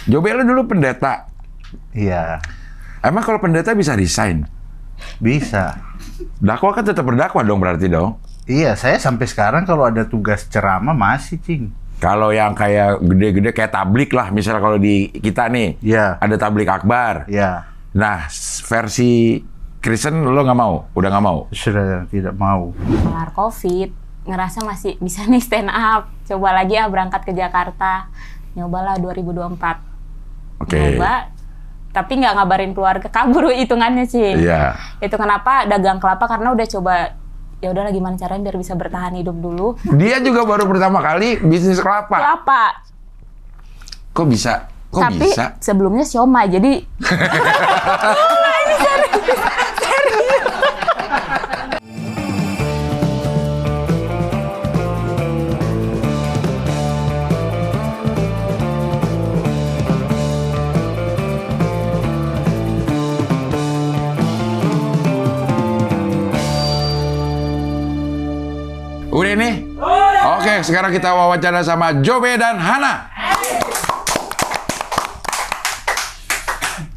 Jobe lu dulu pendeta. Iya, Emang kalau pendeta bisa resign? bisa. Dakwah kan tetap berdakwah dong berarti dong. Iya, saya sampai sekarang kalau ada tugas ceramah masih, Cing. Kalau yang kayak gede-gede kayak tablik lah, misalnya kalau di kita nih, Iya. ada tablik akbar. Iya, Nah, versi Kristen lo nggak mau? Udah nggak mau? sudah tidak mau. Kelar COVID, ngerasa masih bisa nih stand up. Coba lagi ya berangkat ke Jakarta. Nyobalah 2024. Oke. Nyoba, tapi nggak ngabarin keluarga, kabur hitungannya sih. Iya. Itu kenapa dagang kelapa, karena udah coba, ya udahlah gimana caranya biar bisa bertahan hidup dulu. Dia juga baru pertama kali bisnis kelapa. Kelapa. Kok bisa? Kok Tapi bisa? sebelumnya siomay, jadi Udah nih? Oke, sekarang kita wawancara sama Jobe dan Hana.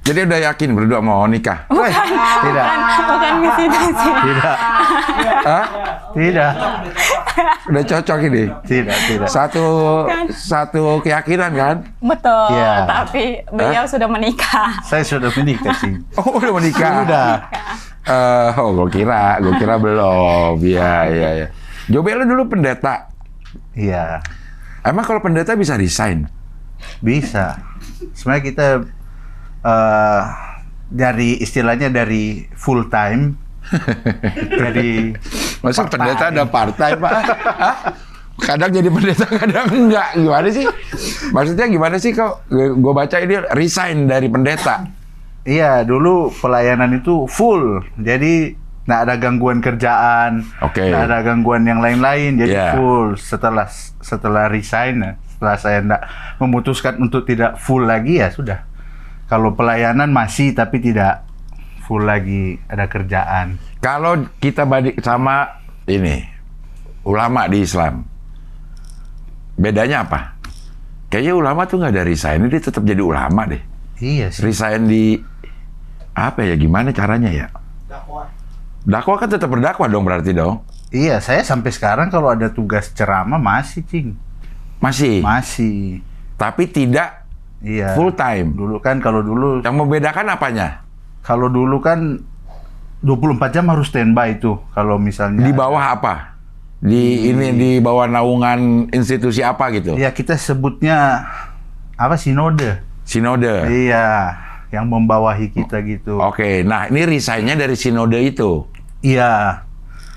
Jadi udah yakin berdua mau nikah? Tidak, bukan ke situ sih. tidak, Hah? tidak, Udah cocok ini? tidak. Satu keyakinan kan? Betul, Iya. tapi beliau sudah menikah. Saya sudah menikah, Cing. Oh, udah menikah? Sudah. Gue kira belum. Iya. Jobe lu dulu pendeta. Iya, Emang kalau pendeta bisa resign? bisa. Sebenarnya kita istilahnya dari full time. Jadi Masa part-time. pendeta ada part-time, Pak? Hah? Kadang jadi pendeta, kadang enggak. Gimana sih? Maksudnya gimana sih kok? Gue baca ini resign dari pendeta. Iya, dulu pelayanan itu full. Jadi nggak ada gangguan kerjaan, Oke. nggak ada gangguan yang lain-lain. Jadi Iya. full. Setelah resign, setelah saya nggak memutuskan untuk tidak full lagi, ya sudah. Kalau pelayanan masih, tapi tidak full lagi, ada kerjaan. Kalau kita banding sama ini, ulama di Islam, bedanya apa? Kayaknya ulama tuh nggak ada resign, dia tetap jadi ulama deh. Iya sih. Resign di apa ya? Gimana caranya ya? Dakwah kan tetap berdakwah dong berarti dong. Iya, saya sampai sekarang kalau ada tugas ceramah masih, Cing. Masih. Masih. Tapi tidak Iya. full time. Dulu kan, kalau dulu Yang membedakan apanya? 24 jam harus standby itu. Kalau misalnya Di bawah apa? Di bawah naungan institusi apa gitu? Iya, kita sebutnya apa, sinode. Sinode. Iya, yang membawahi kita gitu. Oke, nah ini resign-nya dari sinode itu. Iya.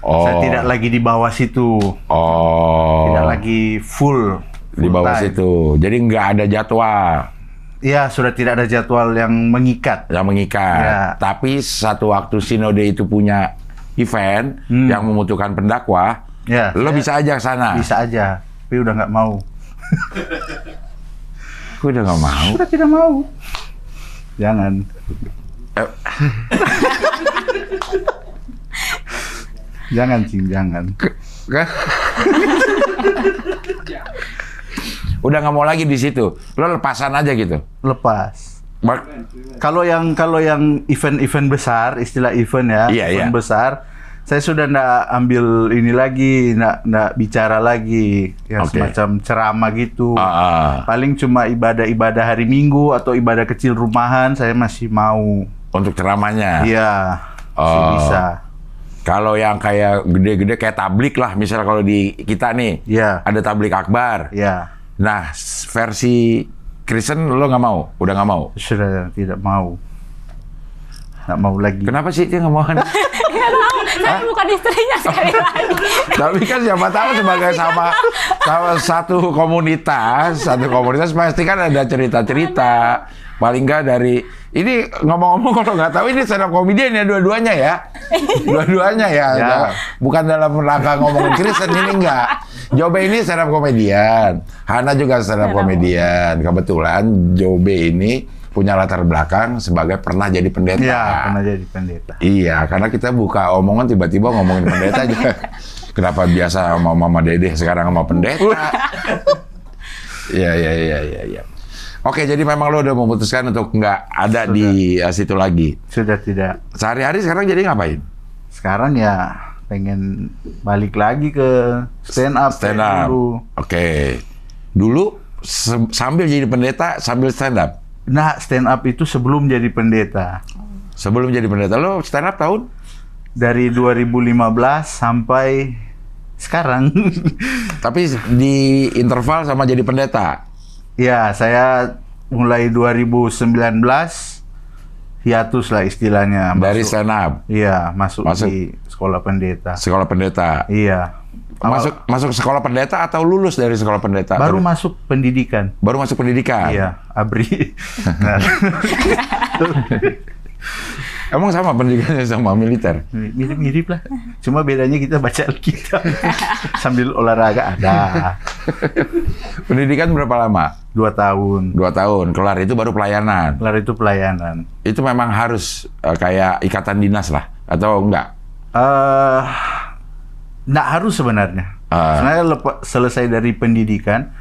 Oh. Saya tidak lagi di bawah situ. Oh. Tidak lagi full Di bawah time. situ. Jadi nggak ada jadwal Iya, sudah tidak ada jadwal yang mengikat. yang mengikat. Ya. Tapi satu waktu sinode itu punya event yang membutuhkan pendakwah, Ya, lo saya bisa aja ke sana. bisa aja, tapi udah nggak mau. Gue udah nggak mau. Sudah tidak mau. Jangan. Eh, Jangan, Cing, jangan. kan? Udah nggak mau lagi di situ. Lo lepasan aja gitu. Lepas. Mak- Kalau yang event-event besar, istilah event ya, Iya, event iya. besar, saya sudah nggak ambil ini lagi, nggak bicara lagi, yang Oke. semacam ceramah gitu. Paling Paling cuma ibadah-ibadah hari Minggu atau ibadah kecil rumahan, saya masih mau. untuk ceramahnya. Iya, masih Oh. bisa. Kalau yang kayak gede-gede kayak tablik lah, misalnya kalau di kita nih, Iya, ada tablik akbar. iya, Nah, versi Kristen lo nggak mau? Udah nggak mau? sudah tidak mau. Nggak mau lagi. Kenapa sih dia nggak mau? Nggak tahu, saya bukan istrinya sekali lagi. Tapi kan siapa tahu sebagai sama satu komunitas pasti kan ada cerita-cerita. Paling nggak dari ini ngomong-ngomong kalau nggak tahu ini stand up comedian ya dua-duanya ya. Dua-duanya ya. Ya. Bukan dalam rangka ngomongin Kristen ini enggak. Jobe ini stand up comedian. Hana juga stand up comedian. Kebetulan Jobe ini punya latar belakang sebagai pernah jadi pendeta. Iya, pernah jadi pendeta. Iya, karena kita buka omongan tiba-tiba ngomongin pendeta aja. Kenapa biasa sama Mama Dede sekarang sama pendeta? Iya. Oke, jadi memang lo udah memutuskan untuk nggak ada di situ lagi. Sudah tidak. Sehari-hari sekarang jadi ngapain? Sekarang ya pengen balik lagi ke stand up. Stand kayak up. dulu. Oke. Dulu sambil jadi pendeta, sambil stand up. Nah, stand up itu sebelum jadi pendeta. Sebelum jadi pendeta, lo stand up tahun? Dari 2015 sampai sekarang. Tapi di interval sama jadi pendeta. Ya, saya mulai 2019 hiatus lah istilahnya. Dari stand up, Iya, masuk Masuk. di sekolah pendeta. sekolah pendeta. Iya. Masuk sekolah pendeta atau lulus dari sekolah pendeta? Baru masuk pendidikan. Baru masuk pendidikan? Iya, ABRI. Nah, Emang sama pendidikannya sama militer? mirip-mirip lah. Cuma bedanya kita baca Alkitab sambil olahraga ada. Pendidikan berapa lama? 2 tahun. 2 tahun. Kelar itu baru pelayanan. Kelar itu pelayanan. Itu memang harus kayak ikatan dinas lah? Atau enggak? Nggak harus sebenarnya. Sebenarnya selesai dari pendidikan,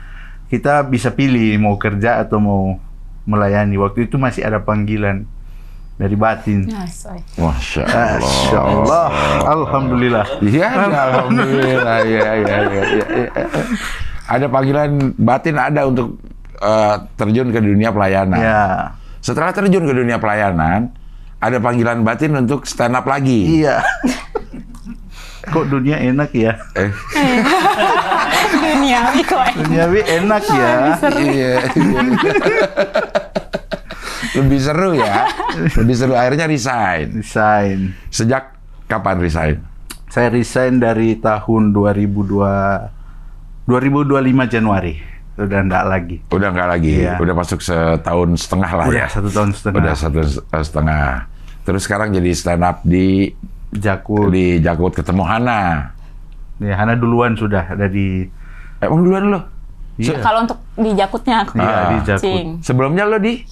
kita bisa pilih mau kerja atau mau melayani. Waktu itu masih ada panggilan dari batin. Masya Masya Allah. Alhamdulillah. Iya, alhamdulillah. Iya. Ada panggilan batin ada untuk terjun ke dunia pelayanan. Ya. Setelah terjun ke dunia pelayanan, ada panggilan batin untuk stand up lagi. Iya. Kok dunia enak ya? Duniawi kok. Duniawi enak ya. Iya. Lebih seru ya. Lebih seru. Akhirnya resign. Resign. Sejak kapan resign? Saya resign dari tahun 2025 Januari. Udah enggak lagi. Udah nggak lagi. Iya. Udah masuk setahun setengah lah Udah ya. 1 tahun setengah. Udah 1,5. Terus sekarang jadi stand up di Jakut. Jakut, ketemu Hana. Ya, Hana duluan sudah ada di. Emang duluan lo? Iya. Kalau untuk di Jakutnya aku. Iya, di Jakut. Cing. Sebelumnya lo di?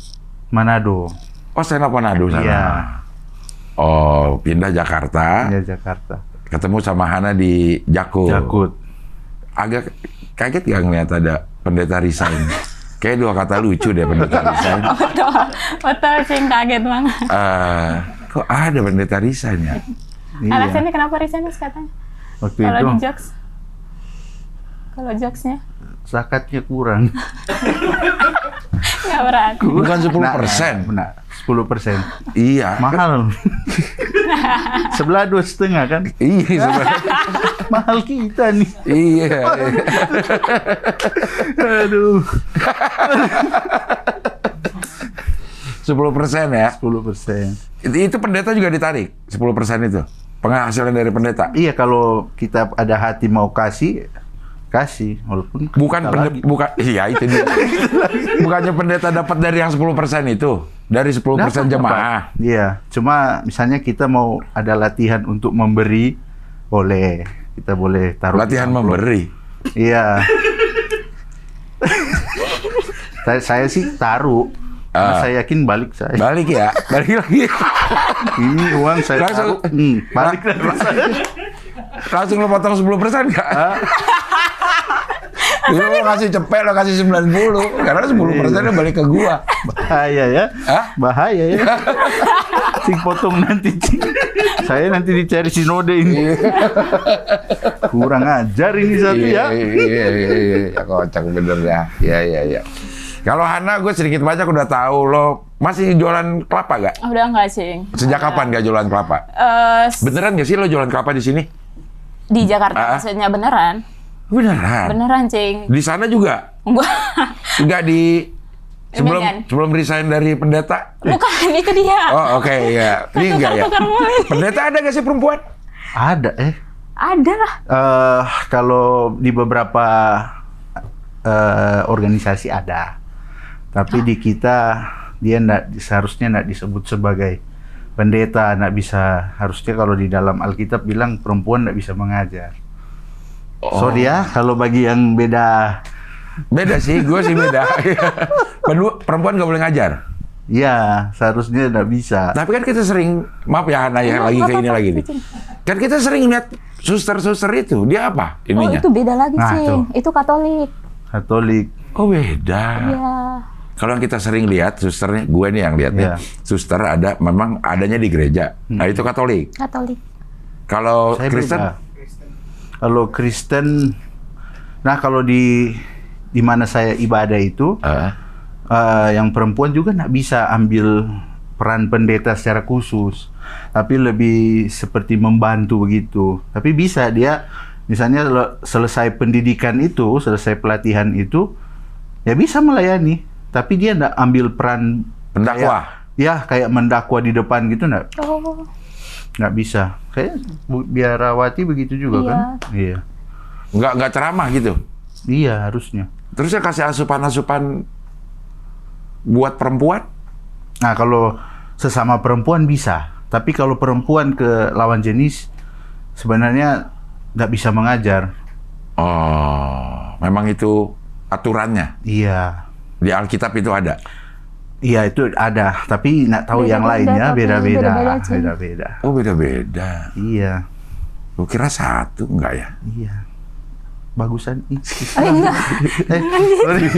Manado. Oh, stand up Manado sana. Iya. Oh, pindah Jakarta. Iya, Jakarta. Ketemu sama Hana di Jakut. Jakut. Agak kaget gak ngeliat ada pendeta resign? Kayak 2 kata lucu deh pendeta resign. Betul, Cing, kaget banget. Kok ada pendeta resign ya? Iya. Alasannya kenapa resign katanya? Waktu Kalau itu di jokes? Kalau jokesnya? zakatnya kurang. Nggak berat. Bukan 10%. Benar, 10%. Iya. Mahal. Sebelah 2,5 kan? Iya sebenarnya. Mahal kita nih. Iya. Aduh. 10% ya. 10%. Itu pendeta juga ditarik 10% itu. Penghasilan dari pendeta. Iya, kalau kita ada hati mau kasih walaupun Bukan iya itu dia. Bukannya pendeta dapat dari yang 10% itu, dari 10% jemaah. Iya, cuma misalnya kita mau ada latihan untuk memberi, boleh. Kita boleh taruh Latihan di amplop. memberi. Iya. Saya sih taruh. Karena saya yakin balik saya. Balik ya, balik lagi. Ini uang saya Langsung- taruh. Balik dari saya. Langsung lo potong 10% nggak? Lo kasih cepet, lo kasih 90. Karena 10%-nya balik ke gua. Bahaya ya. Hah? Bahaya ya. Cing potong nanti, Cing. Saya nanti dicari sinode ini. Kurang ajar ini satu ya. Iya, kocak bener ya. Iya. Kalau Hana, gue sedikit banyak udah tahu lo masih jualan kelapa gak? Udah nggak, Cing. Sejak kapan gak jualan kelapa? Beneran gak sih lo jualan kelapa di sini? Di Jakarta maksudnya beneran? Beneran. Beneran, Cing. Di sana juga? Enggak. Enggak di Medan. sebelum resign dari pendeta? Bukan, itu dia. Oh, oke ya. Ini enggak ya. Tukar mulu. Pendeta ada gak sih perempuan? Ada Ada lah. kalau di beberapa organisasi ada. Tapi di kita dia seharusnya nggak disebut sebagai pendeta, nggak bisa. Harusnya kalau di dalam Alkitab bilang perempuan nggak bisa mengajar. Sorry ya, kalau bagi yang beda. Beda sih, gue sih beda. Perempuan nggak boleh ngajar. Ya, seharusnya nggak bisa. Tapi kan kita sering, maaf ya Hana ya, lagi ke ini lagi nih. Kan kita sering lihat suster-suster itu, dia apa Oh, ininya? itu beda lagi, Nah, Cing. tuh. Itu Katolik. Katolik. Oh beda. Iya. Kalau yang kita sering lihat, susternya, gue nih yang lihat Iya. suster memang adanya di gereja. Nah itu Katolik. Katolik. Kalau Saya Kristen, beda. Kalau Kristen, nah kalau di mana saya ibadah itu, yang perempuan juga nggak bisa ambil peran pendeta secara khusus, tapi lebih seperti membantu begitu. Tapi bisa dia, misalnya selesai pendidikan itu, selesai pelatihan itu, ya bisa melayani. Tapi dia nggak ambil peran pendakwa. kayak mendakwa di depan gitu nggak. Oh, Nggak bisa. Kayak biarawati begitu juga Iya. kan? Iya. Nggak ceramah gitu. Iya harusnya. Terus ya kasih asupan-asupan buat perempuan? Nah kalau sesama perempuan bisa. Tapi kalau perempuan ke lawan jenis sebenarnya nggak bisa mengajar. Oh, memang itu aturannya. Iya. Di Alkitab itu ada. Iya itu ada. Tapi nggak tahu yang Beda-beda, lainnya tapi beda-beda. beda-beda, Cing. Beda-beda. Oh, beda-beda. Iya. Gue kira satu, enggak ya? Iya. Bagusan oh enggak. sorry.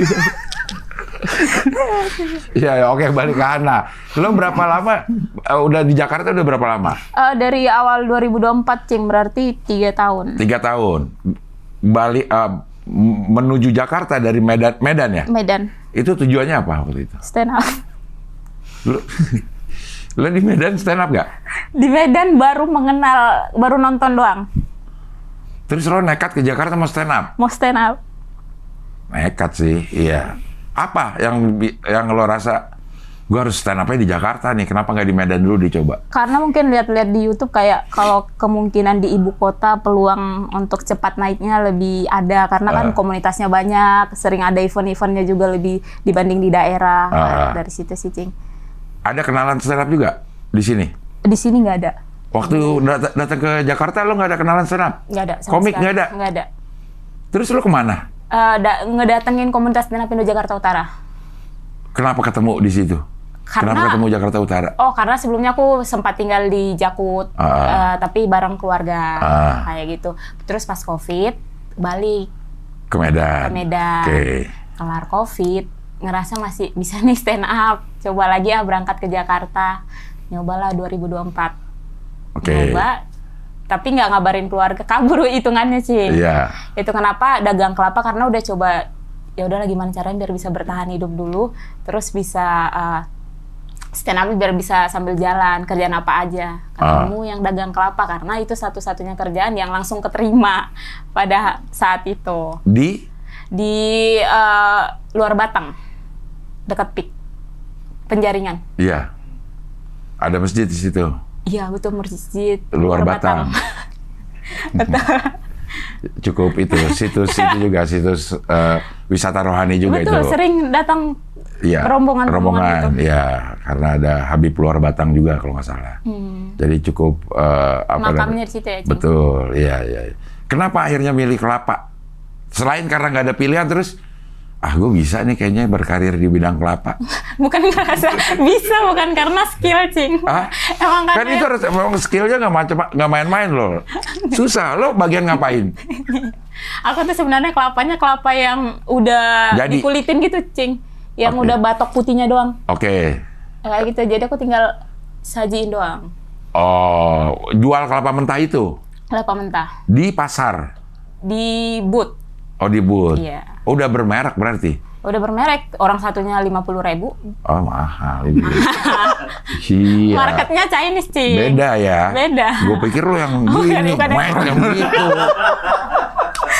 Iya, ya, oke, balik ke Hana. Lo berapa lama, udah di Jakarta udah berapa lama? Dari awal 2024, Cing, berarti 3 tahun. 3 tahun. Balik, menuju Jakarta dari Medan ya? Medan, Itu tujuannya apa waktu itu? stand up. Lo di Medan stand up gak? Di Medan baru nonton doang. Terus lo nekat ke Jakarta mau stand up? Mau stand up. Nekat sih, iya. Apa yang lo rasa, gue harus stand up-nya di Jakarta nih, kenapa nggak di Medan dulu dicoba? Karena mungkin lihat-lihat di YouTube kayak kalau kemungkinan di ibu kota peluang untuk cepat naiknya lebih ada karena kan komunitasnya banyak, sering ada event-eventnya juga lebih dibanding di daerah. Dari situ sih, Cing. Ada kenalan stand up juga di sini? Di sini nggak ada. Waktu datang ke Jakarta lo nggak ada kenalan stand up? Nggak ada. sama Komik sekali. nggak ada? Nggak ada. Terus lo kemana? Ngedatengin komunitas stand up Indo Jakarta Utara. Kenapa ketemu di situ? Kenapa ketemu Jakarta Utara? Oh, karena sebelumnya aku sempat tinggal di Jakut, tapi bareng keluarga, kayak gitu. Terus pas COVID, balik Ke Medan. ke Medan. Oke. Kelar COVID, ngerasa masih bisa nih stand up. Coba lagi berangkat ke Jakarta. Nyobalah 2024. Oke. Nyoba, tapi nggak ngabarin keluarga, kabur hitungannya sih. Iya. Itu kenapa dagang kelapa, karena udah coba, ya udahlah gimana caranya biar bisa bertahan hidup dulu, terus bisa stand up biar bisa sambil jalan, kerjaan apa aja. Ketemu yang dagang kelapa, karena itu satu-satunya kerjaan yang langsung keterima pada saat itu. Di luar Batang, dekat PIK, Penjaringan. Iya. Ada masjid di situ. Iya, betul, masjid Luar Batang. Betul. Cukup itu, situs itu juga, situs wisata rohani juga Betul, itu. sering datang Iya, rombongan gitu. ya, karena ada Habib Luar Batang juga kalau nggak salah. Jadi cukup Makamnya di situ ya, Cing? Betul, iya. Kenapa akhirnya milih kelapa? Selain karena nggak ada pilihan, terus gue bisa nih kayaknya berkarir di bidang kelapa. Bukan ngerasa bisa, bukan karena skill, Cing. Emang Kan itu harus, memang skillnya nggak main-main loh. Susah, lo bagian ngapain? Aku tuh sebenarnya kelapanya kelapa yang udah Jadi? dikulitin gitu, Cing. Yang Oke. udah batok putihnya doang. Oke. Kayak gitu, jadi aku tinggal sajiin doang. Oh, jual kelapa mentah itu Kelapa mentah. di pasar. Di booth. Oh, di booth. Iya. Oh, udah bermerek berarti. Udah bermerek, orang satunya 50.000. Oh, mahal ini. Iya. Marketnya Chinese, Cing. Beda ya. Beda. Gue pikir lo yang gini, bukan merek yang begitu.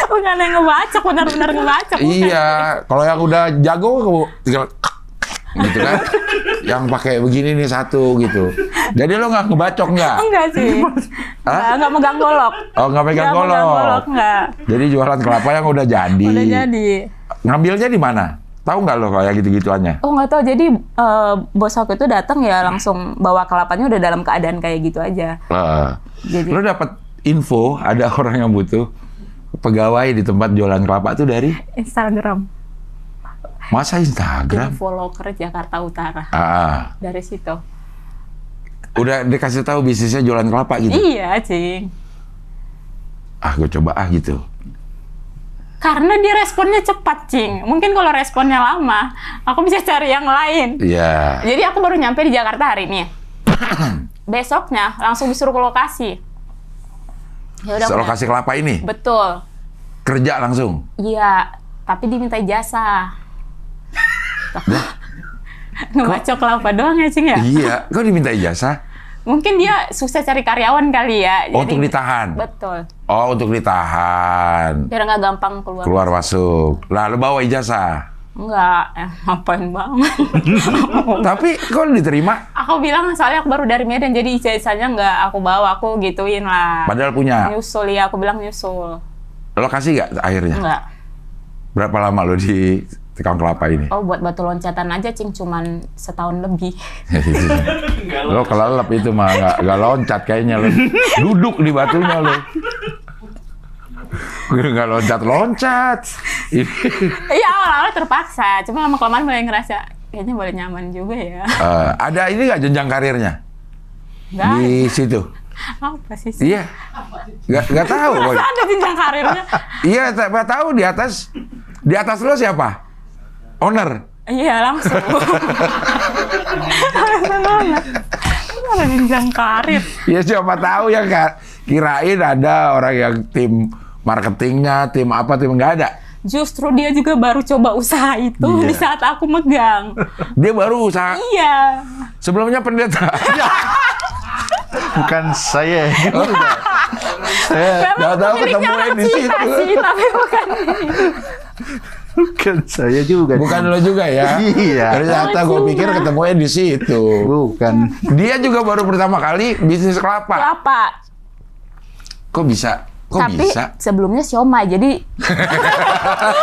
Bukan yang ngebacok, benar-benar ngebacok. bukan. Iya, kalau yang udah jago tinggal gitu kan. Yang pakai begini nih satu gitu. Jadi lo nggak ngebacok nggak? Enggak sih. Enggak megang golok. Oh, nggak pegang Nggak megang golok. enggak. Jadi jualan kelapa yang udah jadi. Udah jadi. Ngambilnya di mana? Tahu nggak lo kayak gitu-gituannya? Oh, nggak tahu. Jadi bos aku itu datang ya langsung bawa kelapanya udah dalam keadaan kayak gitu aja. Jadi Lo dapat info ada orang yang butuh pegawai di tempat jualan kelapa tuh dari Instagram. masa Instagram? Follower Jakarta Utara. Dari situ. Udah dikasih tahu bisnisnya jualan kelapa gitu? Iya, Cing. Gue coba gitu. Karena dia responnya cepat, Cing. Mungkin kalau responnya lama, aku bisa cari yang lain. Iya. Jadi aku baru nyampe di Jakarta hari ini. Besoknya langsung disuruh ke lokasi. Ya udah. Lokasi kelapa ini? Betul. Kerja langsung? Iya, tapi diminta jasa. Ngebacok kelapa doang ya, Cing ya? Iya, kok diminta ijazah? Mungkin dia susah cari karyawan kali ya. Oh, untuk ditahan? Betul. Oh, untuk ditahan. Biar nggak gampang Keluar masuk. Lalu bawa ijazah? Enggak, ngapain banget. Tapi kok diterima? Aku bilang soalnya aku baru dari Medan, jadi ijazahnya nggak aku bawa, aku gituin lah. Padahal punya? Nyusul ya, aku bilang nyusul. Lokasi nggak akhirnya? Enggak. Berapa lama lo di tukang kelapa ini? Oh, buat batu loncatan aja, Cing, cuman setahun lebih. Lo kelelep itu mah, nggak loncat kayaknya lo. Duduk di batunya lo. Nggak loncat-loncat. Iya, awal-awal terpaksa. Cuma lama-kelamaan mulai ngerasa, kayaknya boleh nyaman juga ya. Ada ini nggak jenjang karirnya? Nggak Di situ? Apa sih? Iya. Nggak tahu. Masa ada jenjang karirnya? Iya, nggak tahu di atas lo siapa? Owner? Iya, langsung. Ada jenjang karir. Ya siapa tahu ya, Kak. Kirain ada orang yang tim marketingnya, tim apa, tim nggak ada. Justru dia juga baru coba usaha itu di saat aku megang. Dia baru usaha. Iya. Sebelumnya pendeta. Bukan saya. Saya nggak tahu ketemuin di situ. Sih, tapi bukan ini. bukan saya juga. Bukan lo juga ya? Iya. Ternyata gue pikir ketemuin di situ. Bukan. Dia juga baru pertama kali bisnis kelapa. Kelapa. Kok bisa? Kok Tapi bisa? sebelumnya siomay, jadi ini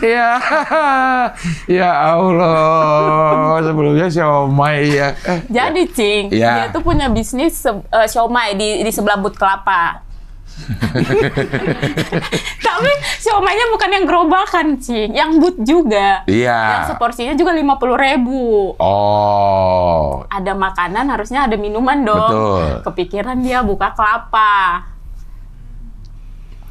Ya, ya Allah, sebelumnya siomay ya. jadi Cing, Ya. dia tuh punya bisnis siomay di sebelah But Kelapa. Tapi siomaynya bukan yang gerobakan, Cing, yang but juga. Iya. Yang seporsinya juga 50.000. Oh, Ada makanan, harusnya ada minuman dong. Betul. Kepikiran dia buka kelapa.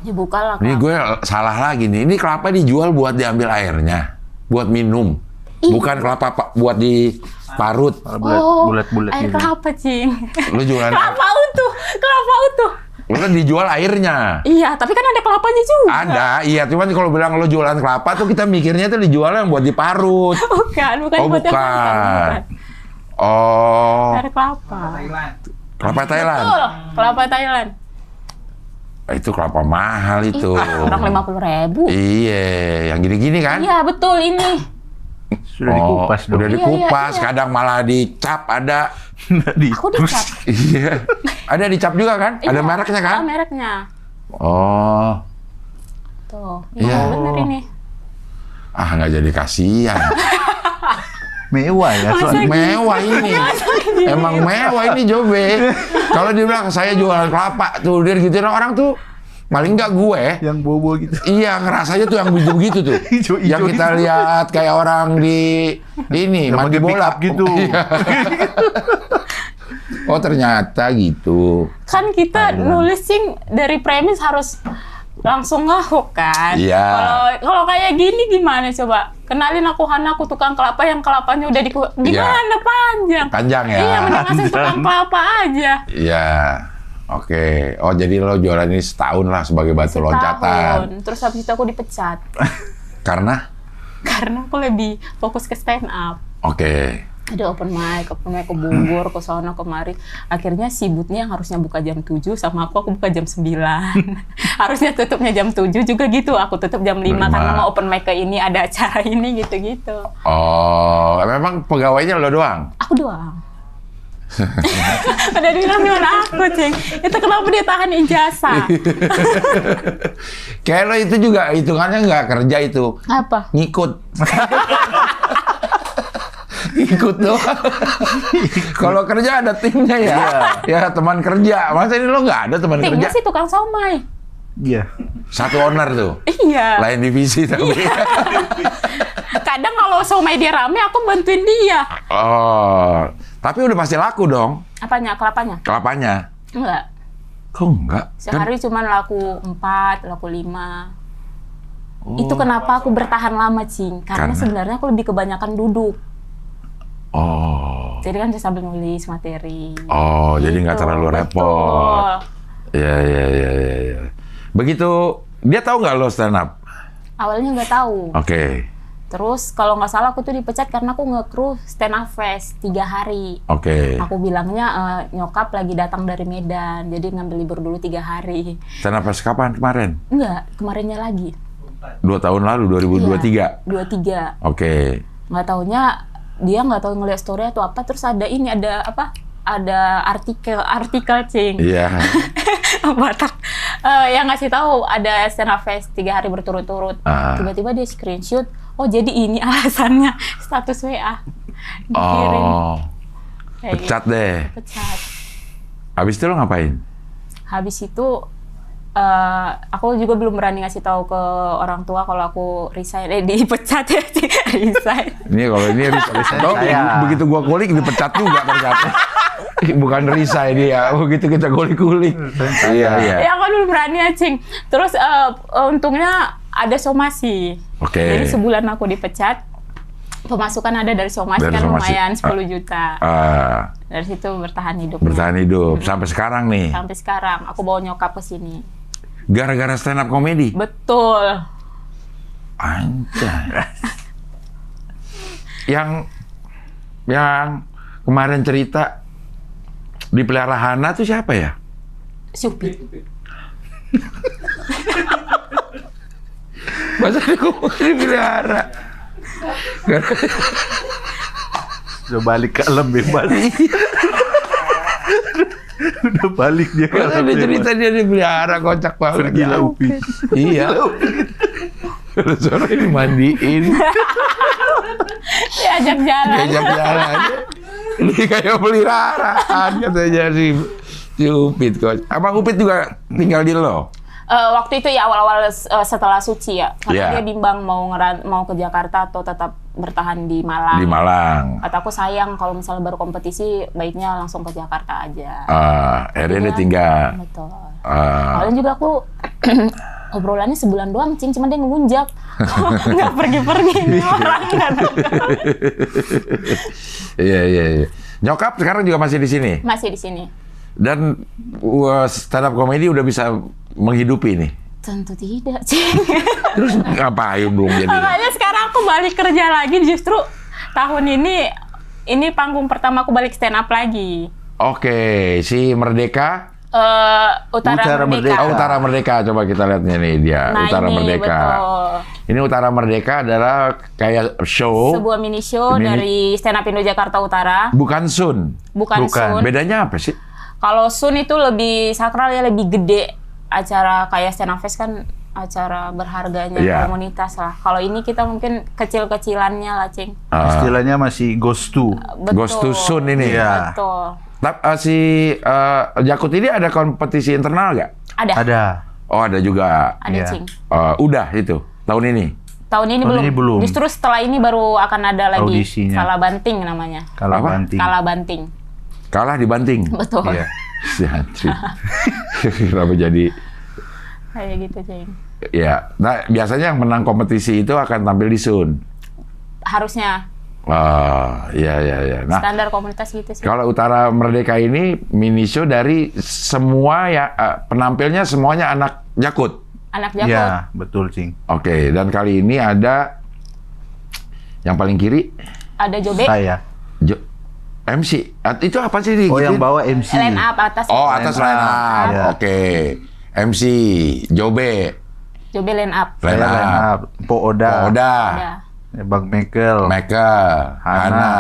Dibukalah ini kelapa. gue salah lagi nih. Ini kelapa dijual buat diambil airnya, buat minum. Bukan kelapa buat diparut. Bulat-bulat air gitu. kelapa, Cing. Lu jualan Kelapa utuh, kelapa utuh. Lu kan dijual airnya. Iya, tapi kan ada kelapanya juga. Ada, iya. Cuman kalau bilang lo jualan kelapa tuh kita mikirnya tuh dijual yang buat diparut. Bukan Oh, buat yang makan, bukan. Oh, Air kelapa. kelapa Thailand. Betul, kelapa Thailand. Itu kelapa mahal itu. Orang 50.000. Iya, yang gini-gini kan? Iya, betul ini. Sudah dikupas dong. Udah Iya, dikupas, iya. kadang malah dicap ada. Aku dicat. Iya. Ada dicap juga kan? Ada Iya, mereknya kan? mereknya. Oh. Tuh, Iya. bener ini. Ah, nggak jadi kasihan. Mewah ya. soalnya. Mewah ini. Emang mewah ini Jobe. Kalau dibilang saya jualan kelapa tuh, dia gituin orang tuh. Paling nggak gue. Yang bobo gitu. Iya, ngerasanya tuh yang begitu tuh. Hijau-hijau Yang kita itu. lihat kayak orang di ini, Yang mandi pakai bola. pick up gitu. Iya. Oh, ternyata gitu. Kan kita nulis, Cing, dari premis harus langsung ngehook kan. Iya. Kalau kayak gini gimana coba? Kenalin aku Hana, aku tukang kelapa yang kelapanya udah gimana panjang. Panjang ya. Iya, mending ngasih tukang kelapa aja. Iya. Oke. Oh, jadi lo jualan ini setahun lah sebagai batu loncatan. Setahun. Terus habis itu aku dipecat. Karena? Karena aku lebih fokus ke stand up. Oke. Ada open mic ke Bogor, ke sana kemari. Akhirnya si booth-nya yang harusnya buka jam 7 sama aku buka jam 9. Harusnya tutupnya jam 7 juga gitu. Aku tutup jam 5 karena mau open mic ke ini, ada acara ini gitu-gitu. Oh, memang pegawainya lo doang? Aku doang. Udah bilang gimana aku, Cing. Itu kenapa dia tahan ijazah? Kayak lo itu juga hitungannya nggak kerja itu. Apa? Ngikut. Ikut doang. Kalau kerja ada timnya ya. Ya teman kerja. Masa ini lo nggak ada teman Timnya kerja? sih tukang somai. Iya. Satu owner tuh. Iya. Lain divisi tapi. Kadang kalau somai dia rame, aku bantuin dia. Oh. Tapi udah pasti laku dong Apanya? Kelapanya? kelapanya. Enggak. Kok enggak? Sehari cuman laku 4, laku 5. Itu kenapa aku bertahan lama, Cing. Karena sebenarnya aku lebih kebanyakan duduk. Oh. Jadi kan saya sambil nulis materi. Oh, jadi nggak Gitu. terlalu repot. Betul. Ya. Begitu, dia tahu nggak lo stand up? Awalnya nggak tahu. Oke. Terus kalau nggak salah aku tuh dipecat karena aku nge-crew stand up fest 3 hari. Oke. Aku bilangnya nyokap lagi datang dari Medan, jadi ngambil libur dulu 3 hari. Stand up fest kapan kemarin? Enggak, kemarinnya lagi. 2 tahun lalu, 2023? 23. Oke. Nggak taunya, dia nggak tahu ngeliat story atau apa, terus ada artikel Cing. Iya. Batak. Yang ngasih tahu ada stand up fest 3 hari berturut-turut. Tiba-tiba dia screenshot, oh jadi ini alasannya status WA. Dikirim. Oh. Kayak Pecat gitu. deh. Pecat. Habis itu lo ngapain? Habis itu aku juga belum berani ngasih tahu ke orang tua kalau aku resign, dipecat ya, resign. Ini kalau ini resign. Saya. Begitu gua kulik dipecat juga ternyata. Bukan resign dia. Begitu kita kulik-kulik. Iya. Ya aku belum berani ya, Cing. Terus untungnya ada somasi. Oke. Jadi sebulan aku dipecat, pemasukan ada dari somasi Dari kan somasi. lumayan 10 juta. Dari situ bertahan hidup. Bertahan hidup sampai sekarang nih. Sampai sekarang aku bawa nyokap ke sini. Gara-gara stand up komedi. Betul. Anjay. yang kemarin cerita dipelihara Hana tuh siapa ya? Supit. Masa dipelihara? Udah balik ke alam bebas. Udah balik dia ke Masa alam dia bebas. cerita dia dipelihara, kocak banget. Gila Upi. Iya. Sore dimandiin, Diajak jalan. diajak jalan. Ini kayak peliharaan katanya si Upit, Coach. Apa Upit juga tinggal di lo? Waktu itu ya awal-awal setelah Suci ya, Iya. karena dia bimbang mau ke Jakarta atau tetap bertahan di Malang. Di Malang. Kataku sayang kalau misalnya baru kompetisi baiknya langsung ke Jakarta aja. Akhirnya dia Iya, tinggal. Betul. Ah. Awalnya juga aku obrolannya sebulan doang, Cing, cuma dia ngelunjak. Nggak pergi-pergi orang kan. Iya. Nyokap sekarang juga masih di sini. Masih di sini. Dan stand up comedy udah bisa menghidupi nih. Tentu tidak, Cing. Terus ngapain dong jadi? Makanya sekarang aku balik kerja lagi, justru tahun ini panggung pertama aku balik stand up lagi. Oke, si Merdeka. Utara Merdeka. Utara Merdeka, coba kita lihatnya nih dia. Nah, Utara ini Merdeka. betul. Ini Utara Merdeka adalah kayak show. Sebuah mini show dari Stand Up Indo Jakarta Utara. Bukan Sun. Bukan Sun. Bedanya apa sih? Kalau Sun itu lebih sakral ya, lebih gede. Acara kayak Stand Up Fest kan acara berharganya Iya. komunitas lah. Kalau ini kita mungkin kecil-kecilannya lah, Cing. Istilahnya masih ghost to. Betul. Ghost to Sun ini. Iya. Betul. Si Jakut ini ada kompetisi internal nggak? Ada. Oh, ada juga. Ada, Iya. Cing. Udah itu tahun ini. Tahun ini Tahun belum. ini belum. Justru setelah ini baru akan ada lagi. Audisinya. Kala Banting namanya. Kalau Apa? banting. Kala Banting. Kalah di banting. Betul. Iya. Si antri. Kenapa jadi? Kayak gitu, Cing. Ya, nah biasanya yang menang kompetisi itu akan tampil di Sun. Harusnya Iya. Nah, standar komunitas gitu sih. kalau Utara Merdeka ini mini show dari semua ya penampilnya semuanya anak Jakut. Anak Jakut. Iya, betul, Cing. Oke, dan kali ini ada yang paling kiri Ada Jobe. Saya. MC. Itu apa sih? Oh, yang bawa MC. Line up atas. Oh, atas line up. Iya. Oke. MC Jobe. Jobe line up. Line Saya line up. up. Po Oda. Oda. Ada. Bang Mekel. Meka. Hana.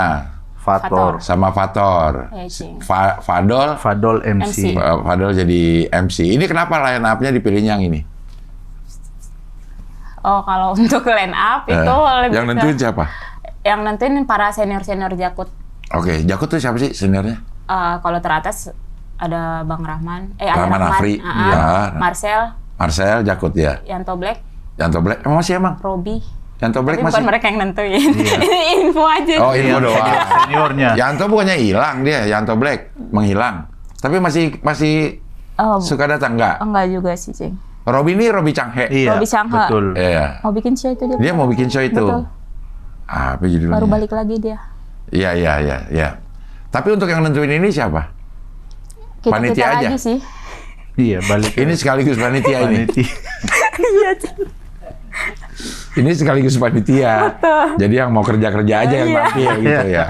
Fator. Sama Fator. Ya, Cing. Fadol. Fadol MC. MC. Fadol jadi MC. Ini kenapa line up-nya dipilihnya yang ini? Oh, kalau untuk line up itu lebih Yang ke- nentuin siapa? Yang nentuin para senior-senior Jakut. Oke, Jakut tuh siapa sih seniornya? Kalau teratas ada Bang Rahman. Rahman Afri. Iya. Marcel, Marcel, Jakut ya. Yanto Black, Yanto Black. Emang masih emang? Robi. Yanto Black Tapi masih. bukan mereka yang nentuin. Iya. Ini info aja. Oh, info doang. Seniornya. Yanto bukannya hilang dia, Yanto Black menghilang. Tapi masih Oh, suka datang nggak? enggak juga sih, Cing. Robi ini Robi Changhe. Iya, Robi Sangha. betul. Iya. Mau bikin show itu dia. Dia mau bikin show itu. Betul. Apa judulnya? Baru balik lagi dia. Iya. Tapi untuk yang nentuin ini siapa? Kita Panitia aja? lagi sih. Iya, balik. Ini sekaligus panitia ini. Panitia. Iya, Cing. Ini sekaligus panitia. Jadi yang mau kerja-kerja aja yang Iya. tampil gitu ya.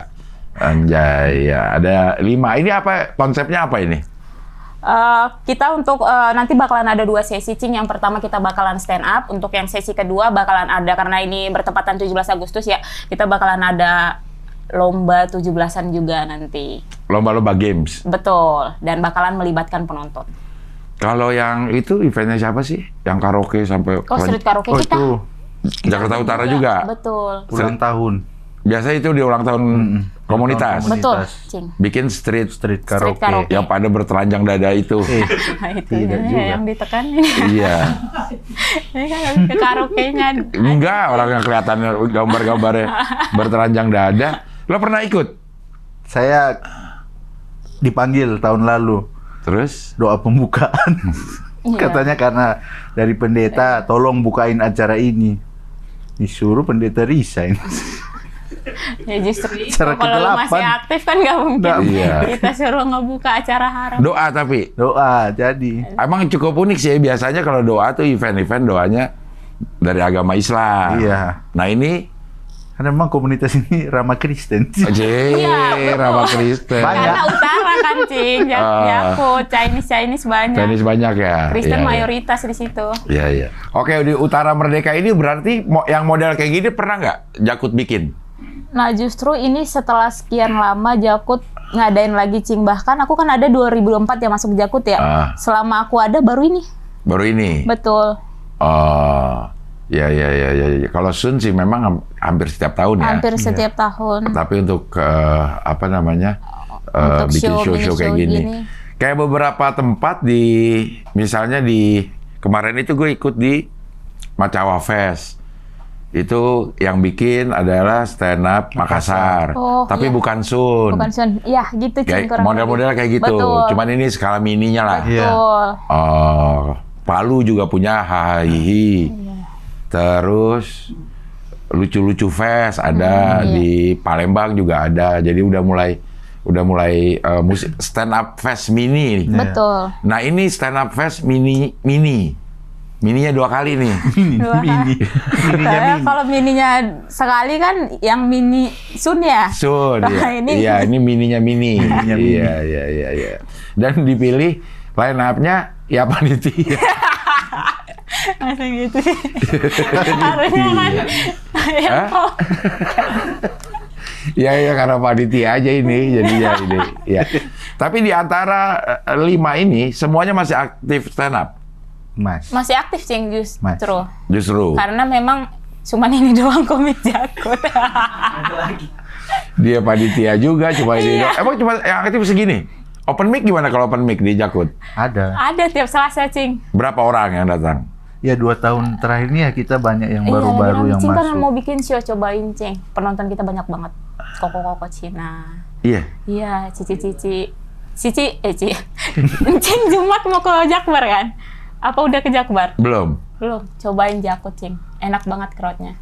Anjay, ya. Ada 5. Ini apa? Konsepnya apa ini? Kita untuk nanti bakalan ada 2 sesi, Cing. Yang pertama kita bakalan stand up. Untuk yang sesi kedua bakalan ada, karena ini bertepatan 17 Agustus ya, kita bakalan ada lomba 17-an juga nanti. Lomba-lomba games. Betul. Dan bakalan melibatkan penonton. Kalau yang itu eventnya siapa sih? Yang karaoke sampai Street karaoke Oh, kita. itu Jakarta Utara juga. Betul. ulang tahun. Biasa itu di ulang tahun komunitas. Komunitas. Betul, Cing. Bikin street Street karaoke. karaoke. yang pada bertelanjang dada itu. Nah, itu Tidak ya, juga. yang ditekanin. Iya. Ini kan lebih ke karaoke-nya. Enggak, orang yang kelihatannya gambar-gambarnya bertelanjang dada. Lo pernah ikut? Saya dipanggil tahun lalu Terus? doa pembukaan. Iya. Katanya karena dari pendeta tolong bukain acara ini. Disuruh pendeta resign. Ya justru itu. Acara Kalau lu masih ke-8. aktif kan nggak mungkin Iya. kita suruh ngebuka acara haram. Doa tapi. Doa jadi. Emang cukup unik sih. Biasanya kalau doa tuh event-event doanya dari agama Islam. Iya. Nah ini, Karena memang komunitas ini ramah Kristen. Iya, betul. Rama Kristen. Banyak. Karena utara kan, Cing. Jakut, Chinese banyak. Chinese banyak ya. Kristen Iya, iya. mayoritas di situ. Iya. Oke, di Utara Merdeka ini berarti yang model kayak gini pernah nggak Jakut bikin? Nah justru ini setelah sekian lama Jakut ngadain lagi, Cing. Bahkan aku kan ada 2004 ya masuk Jakut ya. Selama aku ada baru ini. Baru ini? Betul. Oh, ya. Kalau Sun sih memang hampir setiap tahun ya. Hampir setiap tahun. Tapi untuk apa namanya Untuk bikin show, show-show mini kayak show gini. gini. Kayak beberapa tempat misalnya di kemarin itu gue ikut di Macawa Fest. Itu yang bikin adalah stand up Makassar. Oh, Tapi iya. bukan Sun. Bukan Sun. Ya gitu, Cing. Kayak kurang model-model lebih. kayak gitu. Betul. Cuman ini skala mininya lah. Iya. Betul. Oh, Palu juga punya Hahihi. Iya. Terus lucu-lucu fest ada Iya. di Palembang juga ada. Jadi udah mulai musik stand up fest mini. Betul. Nah, ini stand up fest mini. Mininya 2 kali nih. Mini. Mininya Saya mini. kalau mininya sekali kan yang mini Sun ya. Sun, Nah, iya. ini- Iya, ini mininya mini. Mininya mini. Iya. Dan dipilih line up-nya ya panitia. Masa gitu sih. Harusnya kan. Ya, Hah? kok. Ya karena panitia aja ini jadinya ini. Ya. Tapi di antara 5 ini semuanya masih aktif stand up. Mas. Masih aktif, Cing, justru. Justru Karena memang cuman ini doang komik Jakut. dia panitia juga cuma ini. Iya. doang. Emang cuma yang aktif segini. Open mic gimana kalau open mic di Jakut? Ada. Ada tiap Selasa, Cing. Berapa orang yang datang? Ya 2 tahun terakhir ini ya kita banyak yang Iya, baru-baru lagi yang Cing kan masuk. mau bikin show, cobain, Cing. Penonton kita banyak banget. Koko-koko Cina. Iya. Iya, Cici. Cing Jumat mau ke Jakbar kan? Apa udah ke Jakbar? Belum. Belum. Cobain Jakut, Cing. Enak banget crowd-nya.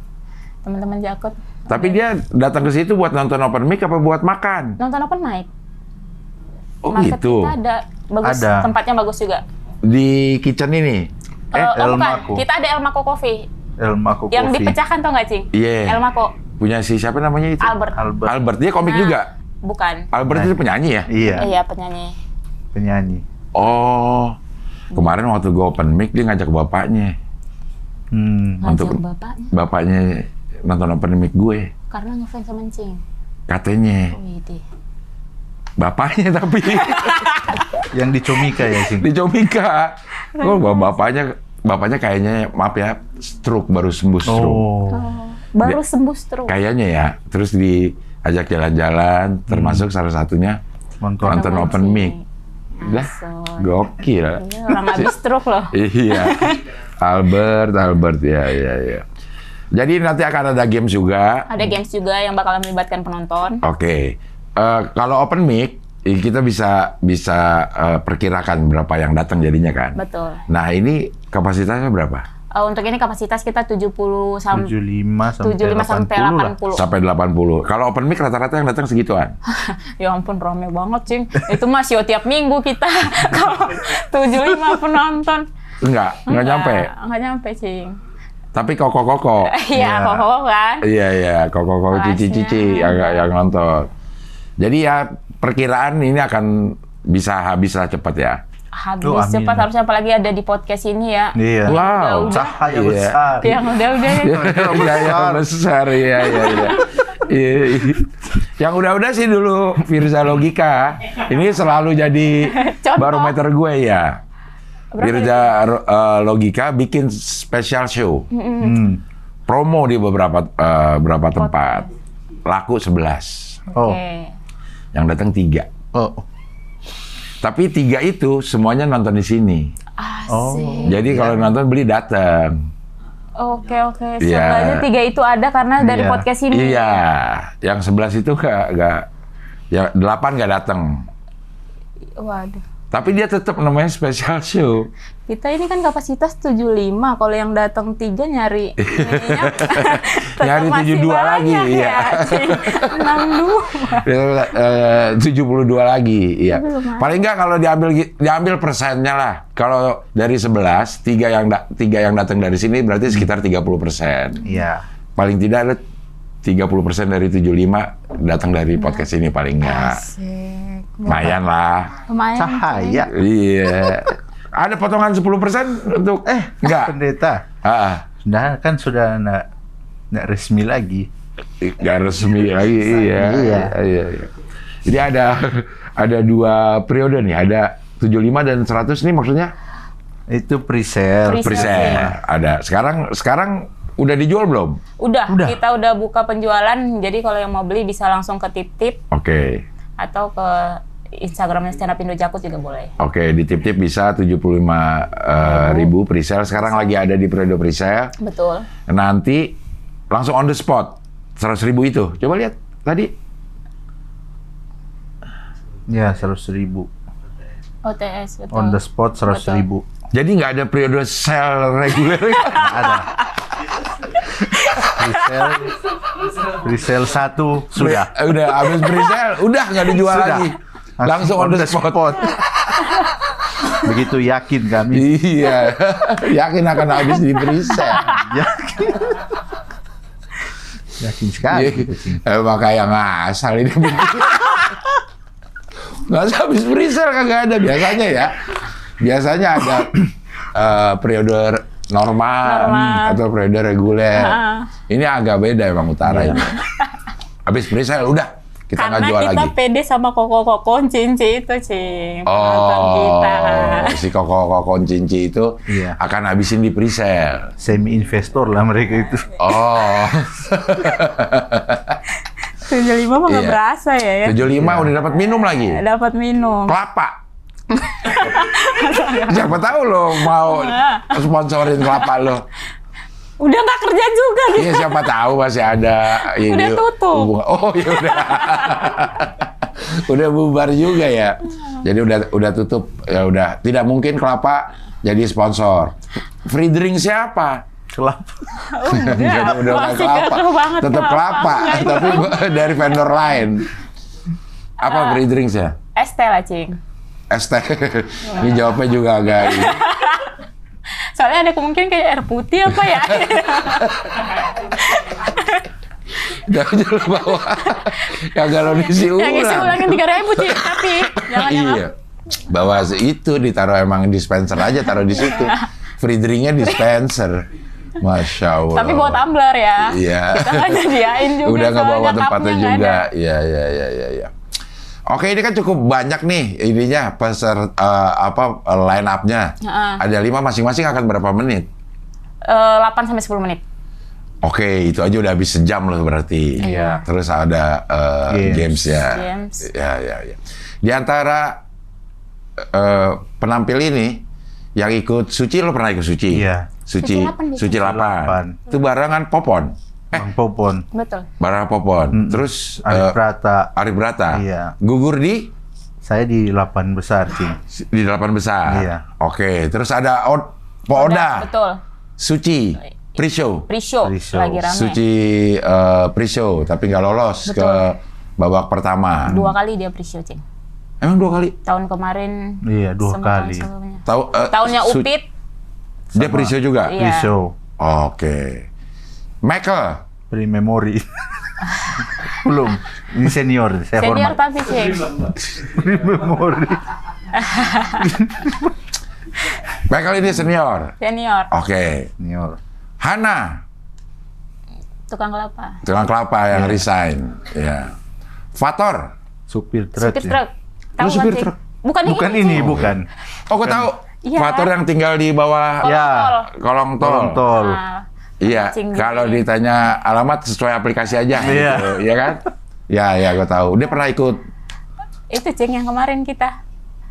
Teman-teman Jakut. Tapi dia datang ke situ buat nonton open mic apa buat makan? Nonton open mic. Oh Market gitu. kita ada. Bagus. Ada. Tempatnya bagus juga. Di kitchen ini. El bukan. Mako. Kita ada El Mako Coffee. El Mako Yang Coffee. dipecahkan tau nggak, Cing? Iya. El Mako. Punya si siapa namanya itu? Albert. Albert. Dia komik Nah, juga. Bukan. Albert itu penyanyi ya? Iya, Iya, penyanyi. penyanyi. Oh. Kemarin waktu gue open mic dia ngajak bapaknya. Ngajak Untuk- bapaknya. Bapaknya nonton open mic gue. Karena ngefans sama Cing. Katanya. Widih. Bapaknya tapi Yang di Comika ya, Sing. di Comika. Oh, bapaknya kayaknya maaf ya, stroke baru sembuh stroke. Oh. Baru sembuh stroke. Kayaknya ya. Terus diajak jalan-jalan, termasuk salah satunya Nonton. nonton open mic. Lah, Asal. gokil. Iya, orang habis stroke loh. Iya. Albert ya. Jadi nanti akan ada games juga. Ada games juga yang bakal melibatkan penonton. Oke. Kalau open mic, kita bisa perkirakan berapa yang datang jadinya kan. Betul. Nah, ini kapasitasnya berapa? Untuk ini kapasitas kita 75 sampai 80. Sampai 80. Kalau open mic rata-rata yang datang segituan. Ya ampun, rame banget, Cing. Itu Mas, yo tiap minggu kita kalau 75 penonton. Enggak nyampe. Enggak nyampe, Cing. Tapi koko-koko. Iya, koko kan. Iya, koko-koko cici-cici yang nonton. Jadi ya perkiraan ini akan bisa habis lah cepat ya. Habis cepat, harusnya apalagi ada di podcast ini ya. Iya. Wow. Cahaya besar. Yang udah Yang besar, iya. Yang udah sih dulu Firza Logika. Ini selalu jadi Contoh. barometer gue ya. Firza Logika bikin special show. Promo di beberapa tempat. Laku 11. Oh. Oke. Yang datang 3. Oh. Tapi 3 itu semuanya nonton di sini. Asik. Jadi kalau nonton beli datang. Oke. Iya. Sebenarnya 3 itu ada karena dari Iya. podcast ini. Iya, yang 11 itu nggak, ya 8 nggak datang. Waduh. Tapi dia tetap namanya special show. Kita ini kan kapasitas 75, kalau yang datang 3 nyari ininya, tetap Nyari masih 72 lagi, banyak iya. ya, Cing. 72 lagi, iya. Tapi lumayan. Paling nggak kalau diambil persennya lah. Kalau dari 11, 3 yang datang dari sini berarti sekitar 30%. Iya. Paling tidak ada 30% dari 75 datang dari podcast ini paling nggak. Asik. Lumayan lah. Lumayan. Cahaya. Iya. Ada potongan 10% untuk enggak. Pendeta. Sudah nggak resmi lagi. Enggak resmi lagi, iya. Jadi ada 2 periode nih, ada 75 dan 100 nih maksudnya Itu pre-sale. presale. Ada. Sekarang udah dijual belum? Udah, Udah. kita udah buka penjualan, jadi kalau yang mau beli bisa langsung ke Tip-Tip Oke. atau ke Instagramnya Stand Up Indo Jakut juga boleh. Oke, di tip-tip bisa 75.000 presale. Sekarang lagi ada di periode presale. Betul. Nanti langsung on the spot 100.000 itu. Coba lihat tadi. Ya, 100.000. OTS, betul. On the spot 100.000. Jadi nggak ada periode sale reguler. Nggak ada. Presale 1 sudah. Udah habis presale, udah nggak dijual Sudah. lagi. Langsung on the spot. Begitu yakin kami. Iya, yakin akan habis di presale. Yakin sekali. gitu, Cing. Emang kayak ngasal ini. Nggak usah habis presale kagak ada biasanya ya. Biasanya ada periode normal atau periode reguler. Ini agak beda emang utara ini. Habis presale udah kita nggak Karena jual kita lagi. pede sama koko-koko cinci itu, Cing. Penonton Oh, kita. si koko cinci itu Iya. akan habisin di presale. Semi investor lah mereka itu. Oh, 75 mah nggak Iya. berasa ya. 75 udah dapat minum lagi. Dapat minum. Kelapa. Siapa tahu lo mau sponsorin kelapa lo. Udah nggak kerja juga gitu. Iya, siapa tahu masih ada ini. Udah tutup. Oh, ya udah. Udah bubar juga ya. Jadi udah tutup. Ya udah, tidak mungkin kelapa jadi sponsor. Free drink siapa? Kelapa. Jadi udah nggak masih kelapa. kekeh banget Tetap kelapa, tapi dari vendor lain. Apa free drinks ya? Es teh lah, Cing. Es teh. Ini jawabnya juga agak ini. Soalnya ada kemungkinan kayak air putih apa ya? Jangan bawa yang kalau diisi ulang. Yang isi ulangin 3.000, Cing. Tapi jangan yang Iya. Bawa itu ditaruh emang dispenser aja, taruh di situ. Free drinknya dispenser. Masya Allah. Tapi bawa tumbler ya. Iya. Kita nggak nyediain juga. Udah nggak bawa soalnya tempatnya cupnya nggak juga. ada. Iya. Oke, ini kan cukup banyak nih ininya line up-nya. Ada 5 masing-masing akan berapa menit? 8 sampai 10 menit. Oke, itu aja udah habis sejam loh berarti. Iya. Terus ada games ya. Games. Ya. Di antara penampil ini yang ikut Suci, lo pernah ikut Suci? Iya. Suci Suci 8. Itu barangan Popon. Bang Popon, Betul. Barangan Popon. Terus Arif Prata. Arif Brata. Iya. Gugur di Saya di 8 besar, Cing. 8 besar. Iya. Oke, terus ada Po Oda. Betul. Suci Pre-show. Pre-show Pre-show. lagi rame. Suci pre-show tapi nggak lolos Betul. ke babak pertama. 2 kali dia pre-show, Cing. Emang 2 kali? Tahun kemarin. Iya, 2 sama kali. tahun sebelumnya. Tahunnya Tahunnya Upit. Dia pre-show juga. Iya. Pre-show, Oke. Michael. pre-memory. Belum. Ini senior, saya Senior hormat. tapi, Cing. Pre-memory. Michael ini senior. Senior. Oke. Senior. Hana, Tukang kelapa. tukang kelapa yang resign. Ya. Fator. Supir truk. Supir ya. truk. Tahu kan, supir Cing? truk? Bukan, Bukan Cing. ini, bukan. Oh, gue tahu. Iya. Fator yang tinggal di bawah Kolong Ya. tol. kolong tol. Kolong tol. Nah, Iya. Cing Kalau gini. ditanya alamat sesuai aplikasi aja. Iya. Gitu. Iya kan? Ya, gue tahu. Dia pernah ikut. Itu, Cing, yang kemarin kita.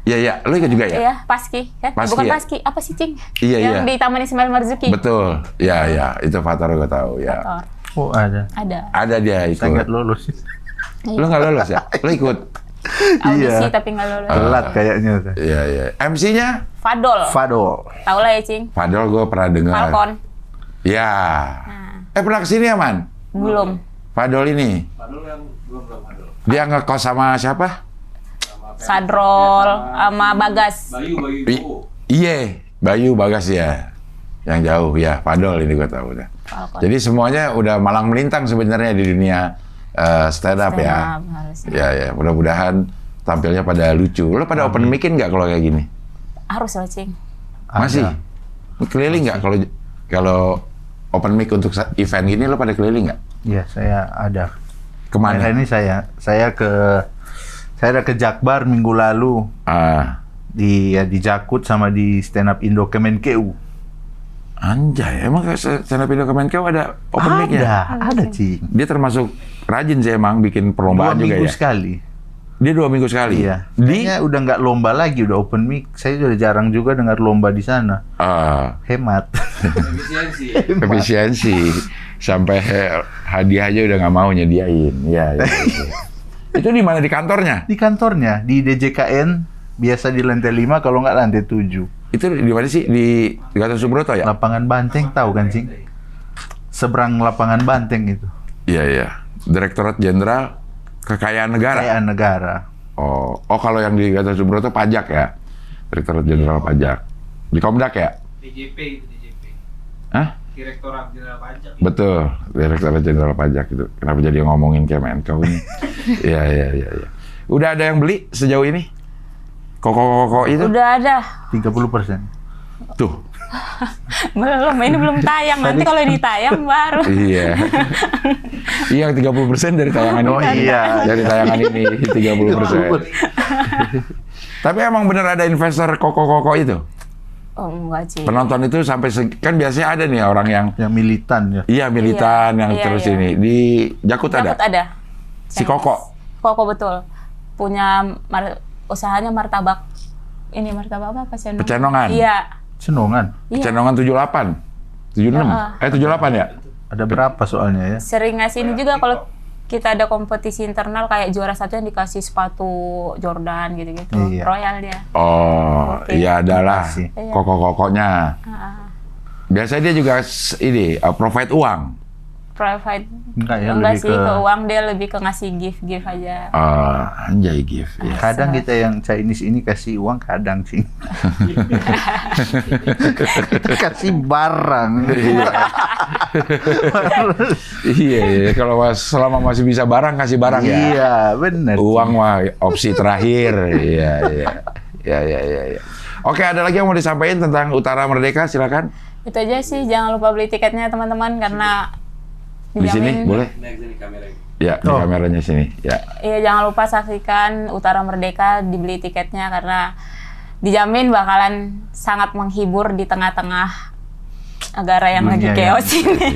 Iya. Lu ikut juga ya? Iya, Paski. Kan? Paski, Bukan ya? Paski. Apa sih, Cing? Iya, Yang iya. di Taman Ismail Marzuki. Betul. Ya. Itu Fator gue tahu. Ya. Fator. Oh, ada. Ada. Ada dia ikut. Saya nggak lolos. Lu nggak lolos ya? Lu ikut? Audisi Iya. tapi nggak lulus. Telat kayaknya. Iya. MC-nya? Fadol. Fado. Tahu lah ya, Cing. Fadol gue pernah dengar. Falcon. Ya. Nah, Pernah kesini ya, Man? belum. Fadol ini. Dia ngekos sama siapa? Sadrol sama Bagas. Iya, Bayu Bagas ya. Yang jauh ya, Fadol ini gue tahu udah. Falcon. Jadi semuanya udah malang melintang sebenarnya di dunia stand up ya. Stand up, harusnya. Ya, mudah-mudahan tampilnya pada lucu. Lo pada open mic-in nggak kalau kayak gini? Harus lah, Cing. Masih? Ada. Keliling nggak kalau open mic untuk event gini lo pada keliling nggak? Iya, saya ada. Kemana? Ini saya ada ke Jakbar minggu lalu Ah, di Jakut sama di stand up Indo Kemenkeu. anjay, emang stand up Indo Kemenkeu ada open mic-nya? Ada, Cing. Dia termasuk rajin sih emang bikin 2 perlombaan juga minggu ya. sekali. Dia 2 minggu sekali. Iya. Di Kayaknya udah nggak lomba lagi, udah open mic. Saya udah jarang juga dengar lomba di sana. Hemat. Efisiensi sampai hadiah aja udah nggak mau nyediain. Ya. Itu di mana, di kantornya? Di kantornya, di DJKN, biasa di lantai 5, kalau nggak lantai 7. Itu di mana sih? Di Gatot Subroto ya? Lapangan Banteng, tahu kan, Cing? Seberang lapangan Banteng itu. Iya. Direktorat Jenderal Kekayaan Negara. Kekayaan negara. Oh, kalau yang di Gatot Subroto pajak ya? Direktorat Jenderal Pajak. Di Komdak ya? DJP itu DJP. Hah? Direktorat Jenderal Pajak. Betul, Direktorat Jenderal Pajak itu. Kenapa jadi ngomongin Kemenkeu ini? Iya. Udah ada yang beli sejauh ini? Koko itu? Udah ada. 30%. Tuh. Belum, ini belum tayang. Nanti kalau ini tayang baru. Iya. Iya, 30% dari tayangan ini. Oh, iya. Dari tayangan ini 30%. Tapi emang bener ada investor koko itu? Oh, enggak, Cing. Penonton itu sampai kan biasanya ada nih orang yang Yang militan ya. iya militan yang Iya, terus iya. ini di Jakut ada. Jakut ada. Si Koko. Koko betul. Punya usahanya martabak. Ini martabak apa? Pecenongan. Pecenongan. Iya. Senongan. Iya. Pecenongan 78. 76. 78 ya? Ada berapa soalnya ya? Sering ngasih ini juga kalau kita ada kompetisi internal kayak juara satu yang dikasih sepatu Jordan gitu-gitu. Iya. Royal dia. Oh, Oke. iya adalah Makasih. Iya. koko-kokonya. Biasanya dia juga ini provide uang. Private. Enggak ya, Enggak lebih sih ke... ke uang, dia lebih ke ngasih gift aja. Anjay gift. Ya. Kadang kita yang Chinese ini kasih uang, kadang, Cing. Kita kasih barang. Iya. Kalau selama masih bisa barang kasih barang ya. Iya, benar. Uang mah opsi terakhir. Iya. Oke, ada lagi yang mau disampaikan tentang Utara Merdeka? Silakan. Itu aja sih, jangan lupa beli tiketnya teman-teman karena Di sini boleh? Ya, di Oh. kameranya sini. Ya. Iya, jangan lupa saksikan Utara Merdeka, dibeli tiketnya karena dijamin bakalan sangat menghibur di tengah-tengah negara yang lagi Dunia chaos ini.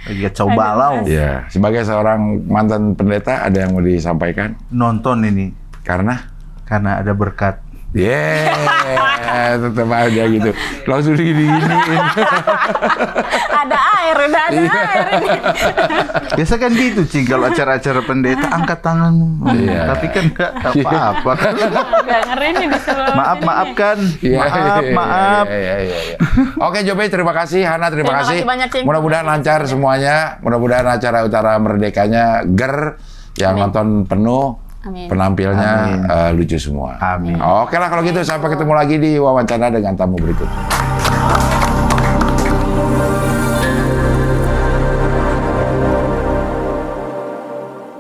Lagi kacau balau. Ya, sebagai seorang mantan pendeta ada yang mau disampaikan? Nonton ini Karena karena ada berkat. yeah. tetap aja gitu. Langsung diginiin. Ada air, udah ada air ini. Biasa kan gitu, Cing, kalau acara-acara pendeta angkat tanganmu. Iya. Tapi kan nggak apa-apa. Nggak ngeri nih disuruh. Maafkan. Iya, Maaf. iya. Oke, Jope, terima kasih. Hana, terima Terima kasih. kasih banyak, Cing. Mudah-mudahan lancar semuanya. Mudah-mudahan acara Utara Merdekanya ger, yang nonton penuh. Amin. Penampilnya lucu semua. Amin. Oke lah kalau gitu, sampai ketemu lagi di wawancara dengan tamu berikutnya.